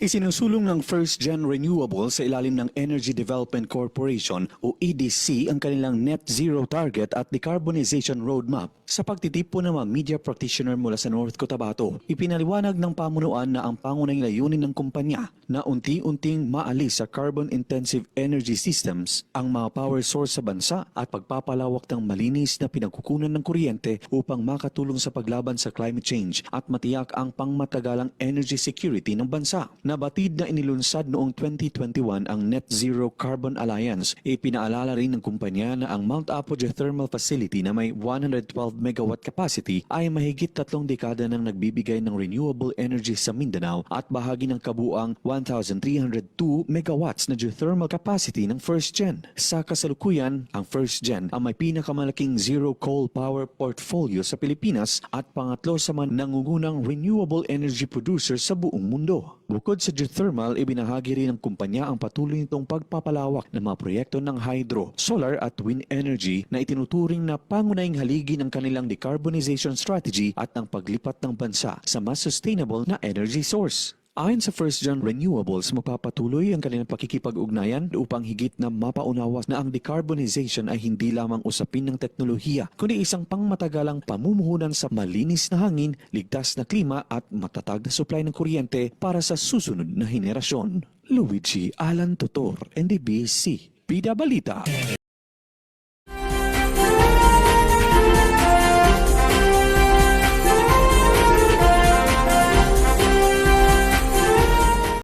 Isinusulong ng First Gen Renewables sa ilalim ng Energy Development Corporation o EDC ang kanilang net zero target at decarbonization roadmap sa pagtitipo ng mga media practitioner mula sa North Cotabato. Ipinaliwanag ng pamunuan na ang pangunahing layunin ng kumpanya na unti-unting maalis sa carbon-intensive energy systems ang mga power source sa bansa at pagpapalawak ng malinis na pinagkukunan ng kuryente upang makatulong sa paglaban sa climate change at matiyak ang pangmatagalang energy security ng bansa. Nabatid na inilunsad noong 2021 ang Net Zero Carbon Alliance. Ipinaalala rin ng kumpanya na ang Mount Apo Geothermal Facility na may 112 megawatt capacity ay mahigit 3 dekada nang nagbibigay ng renewable energy sa Mindanao at bahagi ng kabuang 1,302 megawatts na geothermal capacity ng First Gen. Sa kasalukuyan, ang First Gen ang may pinakamalaking zero coal power portfolio sa Pilipinas at pangatlo sa mga nangungunang renewable energy producer sa buong mundo. Bukod sa geothermal, ibinahagi rin ng kumpanya ang patuloy nitong pagpapalawak ng mga proyekto ng hydro, solar at wind energy na itinuturing na pangunahing haligi ng kanilang decarbonization strategy at ang paglipat ng bansa sa mas sustainable na energy source. Ayon sa First Gen Renewables, magpapatuloy ang kanilang pakikipag-ugnayan upang higit na mapaunawa na ang decarbonization ay hindi lamang usapin ng teknolohiya, kundi isang pangmatagalang pamumuhunan sa malinis na hangin, ligtas na klima at matatag na supply ng kuryente para sa susunod na henerasyon. Luigi Alan Tutor, NDBC, Bida Balita.